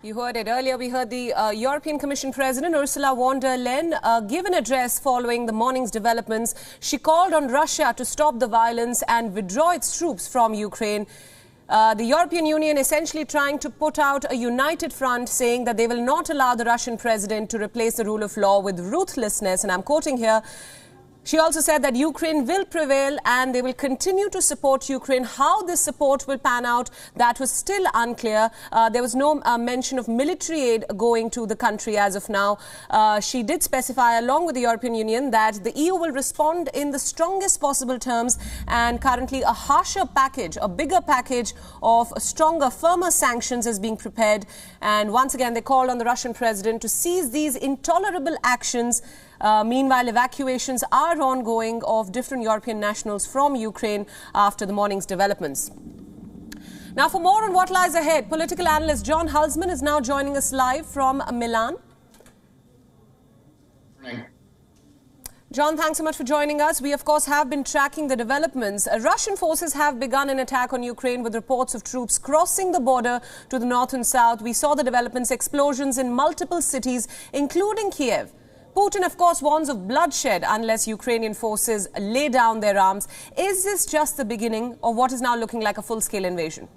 You heard it earlier. We heard the European Commission President Ursula von der Leyen give an address following the morning's developments. She called on Russia to stop the violence and withdraw its troops from Ukraine. The European Union essentially trying to put out a united front, saying that they will not allow the Russian president to replace the rule of law with ruthlessness. And I'm quoting here. She also said that Ukraine will prevail and they will continue to support Ukraine. How this support will pan out, that was still unclear. There was no mention of military aid going to the country as of now. She did specify, along with the European Union, that the EU will respond in the strongest possible terms, and currently a harsher package, a bigger package of stronger, firmer sanctions is being prepared. And once again, they called on the Russian president to cease these intolerable actions. Meanwhile, evacuations are ongoing of different European nationals from Ukraine after the morning's developments. Now, for more on what lies ahead, political analyst John Hulsman is now joining us live from Milan. Morning. John, thanks so much for joining us. We, of course, have been tracking the developments. Russian forces have begun an attack on Ukraine with reports of troops crossing the border to the north and south. We saw the developments, explosions in multiple cities, including Kiev. Putin, of course, warns of bloodshed unless Ukrainian forces lay down their arms. Is this just the beginning of what is now looking like a full-scale invasion?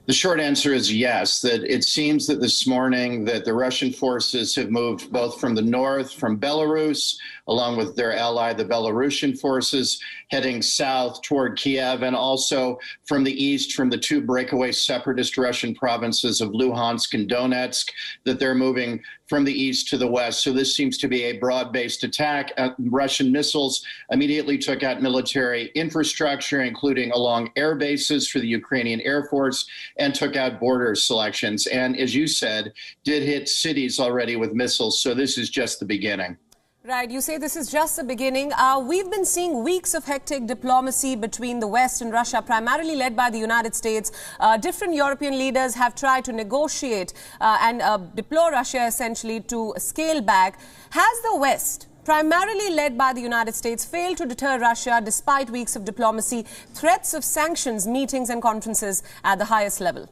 The short answer is yes, that it seems that this morning that the Russian forces have moved both from the north, from Belarus, along with their ally, the Belarusian forces, heading south toward Kiev, and also from the east, from the two breakaway separatist Russian provinces of Luhansk and Donetsk, that they're moving from the east to the west. So this seems to be a broad-based attack. Russian missiles immediately took out military infrastructure, including along air bases for the Ukrainian Air Force, and took out border selections. And as you said, did hit cities already with missiles. So this is just the beginning. Right. You say this is just the beginning. We've been seeing weeks of hectic diplomacy between the West and Russia, primarily led by the United States. Different European leaders have tried to negotiate and deplore Russia essentially to scale back. Has the West, primarily led by the United States, failed to deter Russia despite weeks of diplomacy, threats of sanctions, meetings and conferences at the highest level?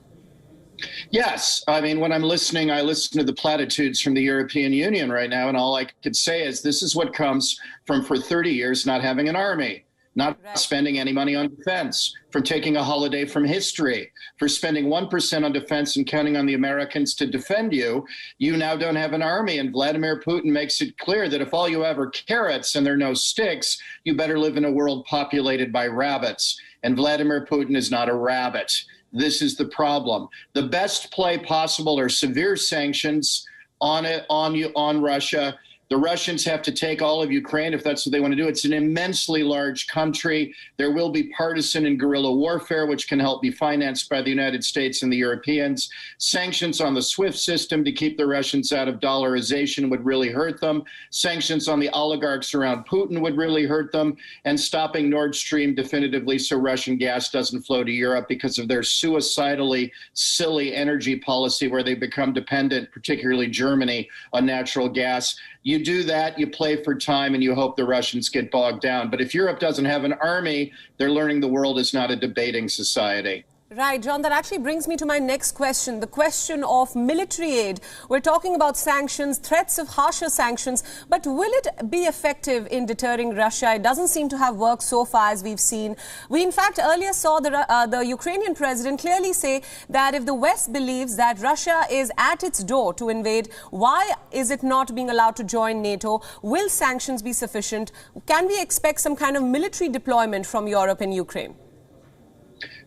Yes. I mean, when I'm listening, I listen to the platitudes from the European Union right now, and all I could say is this is what comes from, for 30 years, not having an army, not spending any money on defense, from taking a holiday from history, for spending 1% on defense and counting on the Americans to defend you. You now don't have an army, and Vladimir Putin makes it clear that if all you have are carrots and there are no sticks, you better live in a world populated by rabbits. And Vladimir Putin is not a rabbit. This is the problem. The best play possible are severe sanctions on Russia. The Russians have to take all of Ukraine if that's what they want to do. It's an immensely large country. There will be partisan and guerrilla warfare, which can help be financed by the United States and the Europeans. Sanctions on the SWIFT system to keep the Russians out of dollarization would really hurt them. Sanctions on the oligarchs around Putin would really hurt them. And stopping Nord Stream definitively so Russian gas doesn't flow to Europe because of their suicidally silly energy policy where they become dependent, particularly Germany, on natural gas. You do that, you play for time, and you hope the Russians get bogged down. But if Europe doesn't have an army, they're learning the world is not a debating society. Right, John, that actually brings me to my next question, the question of military aid. We're talking about sanctions, threats of harsher sanctions, but will it be effective in deterring Russia? It doesn't seem to have worked so far, as we've seen. We, in fact, earlier saw the Ukrainian president clearly say that if the West believes that Russia is at its door to invade, why is it not being allowed to join NATO? Will sanctions be sufficient? Can we expect some kind of military deployment from Europe and Ukraine?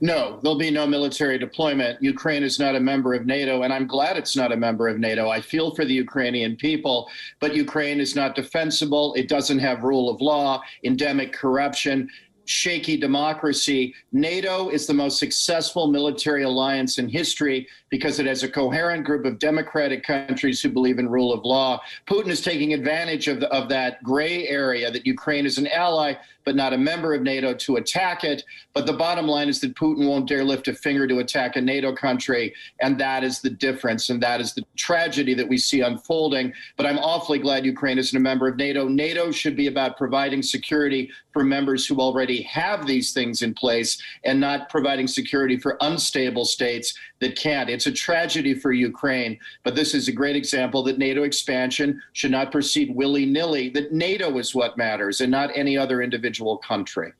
No, there'll be no military deployment. Ukraine is not a member of NATO, and I'm glad it's not a member of NATO. I feel for the Ukrainian people, but Ukraine is not defensible. It doesn't have rule of law, endemic corruption, shaky democracy. NATO is the most successful military alliance in history because it has a coherent group of democratic countries who believe in rule of law. Putin is taking advantage of that gray area that Ukraine is an ally, but not a member of NATO, to attack it. But the bottom line is that Putin won't dare lift a finger to attack a NATO country, and that is the difference, and that is the tragedy that we see unfolding. But I'm awfully glad Ukraine isn't a member of NATO. NATO should be about providing security for members who already have these things in place and not providing security for unstable states that can't. It's a tragedy for Ukraine, but this is a great example that NATO expansion should not proceed willy-nilly, that NATO is what matters and not any other individual country.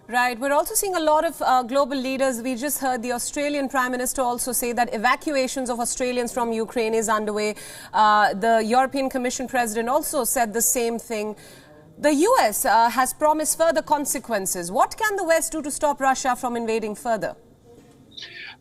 Right. We're also seeing a lot of global leaders. We just heard the Australian Prime Minister also say that evacuations of Australians from Ukraine is underway. The European Commission President also said the same thing. The US has promised further consequences. What can the West do to stop Russia from invading further?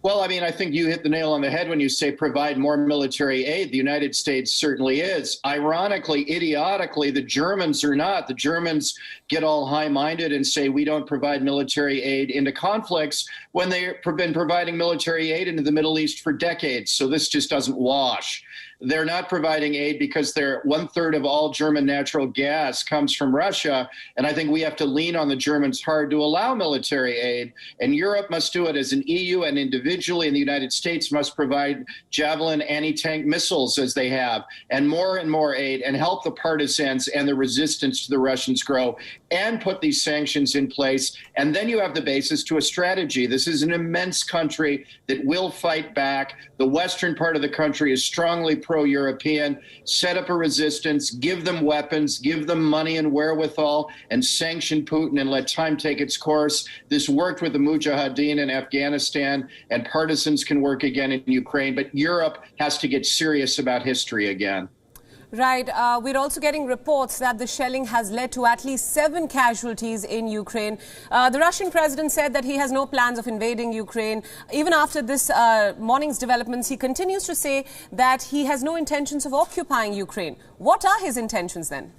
Well, I mean, I think you hit the nail on the head when you say provide more military aid. The United States certainly is. Ironically, idiotically, the Germans are not. The Germans get all high-minded and say we don't provide military aid into conflicts when they've been providing military aid into the Middle East for decades. So this just doesn't wash. They're not providing aid because one-third of all German natural gas comes from Russia. And I think we have to lean on the Germans hard to allow military aid. And Europe must do it as an EU and individually. And the United States must provide Javelin anti-tank missiles as they have, and more aid, and help the partisans and the resistance to the Russians grow, and put these sanctions in place. And then you have the basis to a strategy. This is an immense country that will fight back. The western part of the country is strongly pro-European. Set up a resistance, give them weapons, give them money and wherewithal, and sanction Putin and let time take its course. This worked with the Mujahideen in Afghanistan, and partisans can work again in Ukraine. But Europe has to get serious about history again. Right. We're also getting reports that the shelling has led to at least 7 casualties in Ukraine. The Russian president said that he has no plans of invading Ukraine. Even after this morning's developments, he continues to say that he has no intentions of occupying Ukraine. What are his intentions then?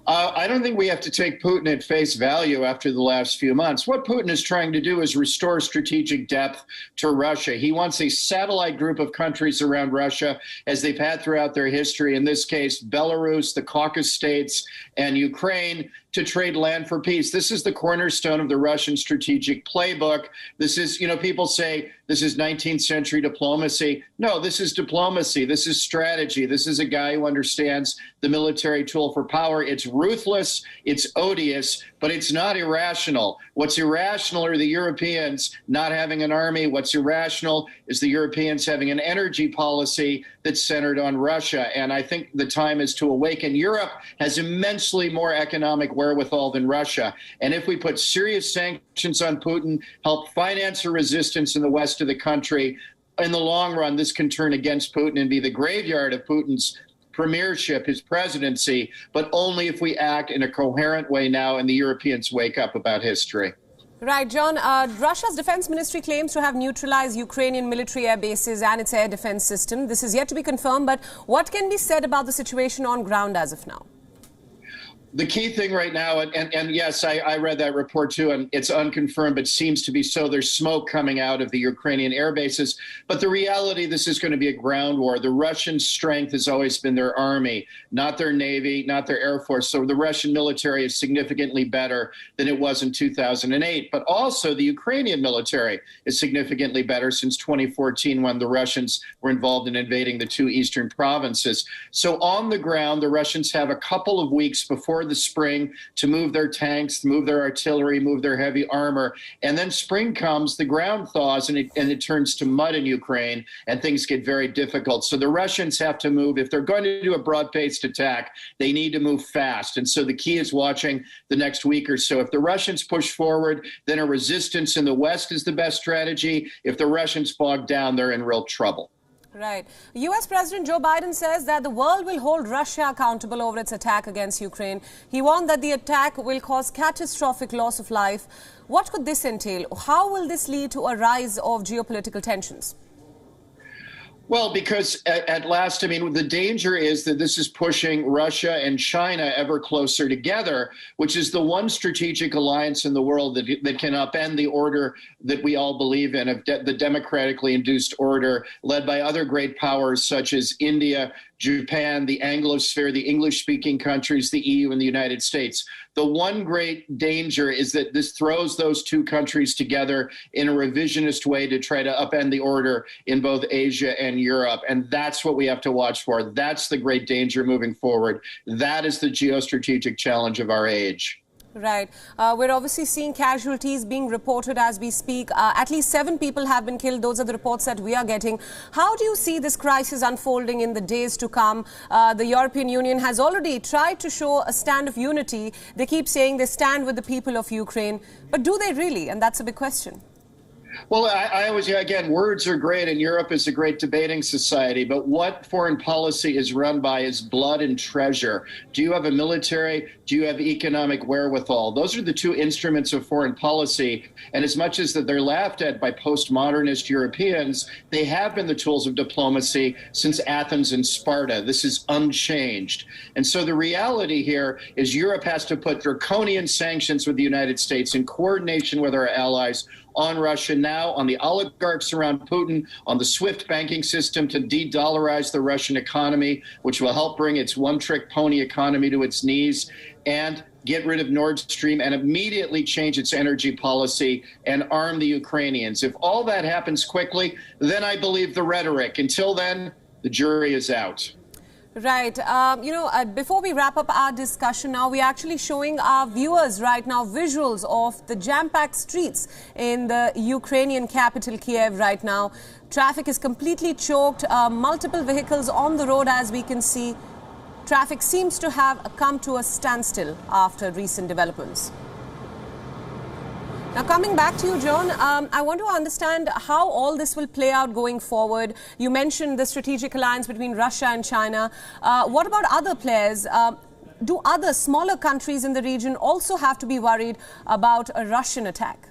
I don't think we have to take Putin at face value after the last few months. What Putin is trying to do is restore strategic depth to Russia. He wants a satellite group of countries around Russia, as they've had throughout their history, in this case, Belarus, the Caucasus states, and Ukraine, to trade land for peace. This is the cornerstone of the Russian strategic playbook. This is, people say this is 19th century diplomacy. No, this is diplomacy. This is strategy. This is a guy who understands the military tool for power. It's ruthless, it's odious, but it's not irrational. What's irrational are the Europeans not having an army. What's irrational is the Europeans having an energy policy that's centered on Russia. And I think the time is to awaken. Europe has immensely more economic wherewithal than Russia. And if we put serious sanctions on Putin, help finance a resistance in the west of the country, in the long run, this can turn against Putin and be the graveyard of Putin's premiership, his presidency, but only if we act in a coherent way now and the Europeans wake up about history. Right, John. Russia's defense ministry claims to have neutralized Ukrainian military air bases and its air defense system. This is yet to be confirmed, but what can be said about the situation on ground as of now? The key thing right now, and yes, I read that report too, and it's unconfirmed, but seems to be so. There's smoke coming out of the Ukrainian air bases. But the reality, this is going to be a ground war. The Russian strength has always been their army, not their navy, not their air force. So the Russian military is significantly better than it was in 2008. But also the Ukrainian military is significantly better since 2014, when the Russians were involved in invading the 2 eastern provinces. So on the ground, the Russians have a couple of weeks before the spring to move their tanks, move their artillery, move their heavy armor. And then spring comes, the ground thaws, and it turns to mud in Ukraine, and things get very difficult. So the Russians have to move. If they're going to do a broad-based attack, they need to move fast. And so the key is watching the next week or so. If the Russians push forward, then a resistance in the west is the best strategy. If the Russians bog down, they're in real trouble. Right. US President Joe Biden says that the world will hold Russia accountable over its attack against Ukraine. He warned that the attack will cause catastrophic loss of life. What could this entail? How will this lead to a rise of geopolitical tensions? Well, because at last, I mean, the danger is that this is pushing Russia and China ever closer together, which is the one strategic alliance in the world that can upend the order that we all believe in, of the democratically induced order led by other great powers such as India, Japan, the Anglosphere, the English-speaking countries, the EU, and the United States. The one great danger is that this throws those two countries together in a revisionist way to try to upend the order in both Asia and Europe. And that's what we have to watch for. That's the great danger moving forward. That is the geostrategic challenge of our age. Right. We're obviously seeing casualties being reported as we speak. At least 7 people have been killed. Those are the reports that we are getting. How do you see this crisis unfolding in the days to come? The European Union has already tried to show a stand of unity. They keep saying they stand with the people of Ukraine. But do they really? And that's a big question. Well, I always, again, words are great, and Europe is a great debating society, but what foreign policy is run by is blood and treasure. Do you have a military? Do you have economic wherewithal? Those are the two instruments of foreign policy, and as much as that they're laughed at by postmodernist Europeans, they have been the tools of diplomacy since Athens and Sparta. This is unchanged. And so the reality here is Europe has to put draconian sanctions with the United States in coordination with our allies on Russia now, on the oligarchs around Putin, on the SWIFT banking system to de-dollarize the Russian economy, which will help bring its one-trick pony economy to its knees, and get rid of Nord Stream and immediately change its energy policy and arm the Ukrainians. If all that happens quickly, then I believe the rhetoric. Until then, the jury is out. Right. Before we wrap up our discussion now, we're actually showing our viewers right now visuals of the jam-packed streets in the Ukrainian capital, Kiev, right now. Traffic is completely choked. Multiple vehicles on the road, as we can see. Traffic seems to have come to a standstill after recent developments. Now, coming back to you, John, I want to understand how all this will play out going forward. You mentioned the strategic alliance between Russia and China. What about other players? Do other smaller countries in the region also have to be worried about a Russian attack?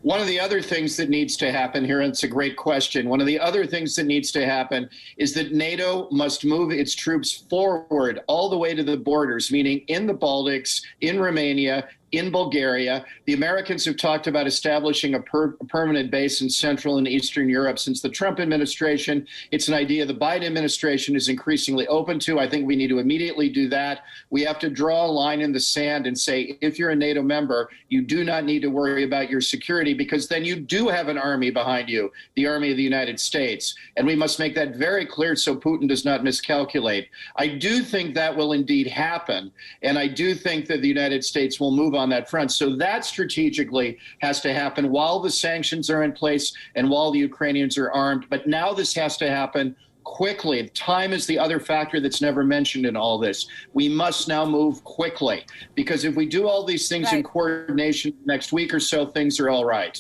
One of the other things that needs to happen here, and it's a great question, one of the other things that needs to happen is that NATO must move its troops forward all the way to the borders, meaning in the Baltics, in Romania, in Bulgaria. The Americans have talked about establishing a permanent base in Central and Eastern Europe since the Trump administration. It's an idea the Biden administration is increasingly open to. I think we need to immediately do that. We have to draw a line in the sand and say, if you're a NATO member, you do not need to worry about your security, because then you do have an army behind you, the army of the United States. And we must make that very clear so Putin does not miscalculate. I do think that will indeed happen. And I do think that the United States will move on that front. So that strategically has to happen while the sanctions are in place and while the Ukrainians are armed. But now this has to happen quickly. Time is the other factor that's never mentioned in all this. We must now move quickly, because if we do all these things in coordination next week or so, things are all right.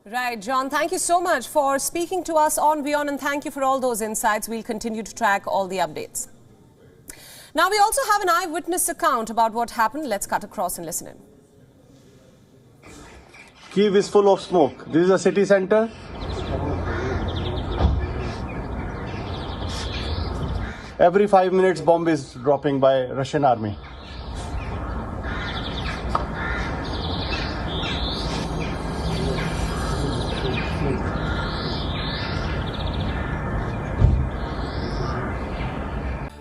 Right, John, thank you so much for speaking to us on WION, and thank you for all those insights. We'll continue to track all the updates. Now, we also have an eyewitness account about what happened. Let's cut across and listen in. Kyiv is full of smoke. This is a city center. Every 5 minutes, bomb is dropping by Russian army.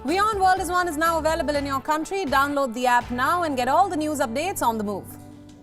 WION World is now available in your country. Download the app now and get all the news updates on the move.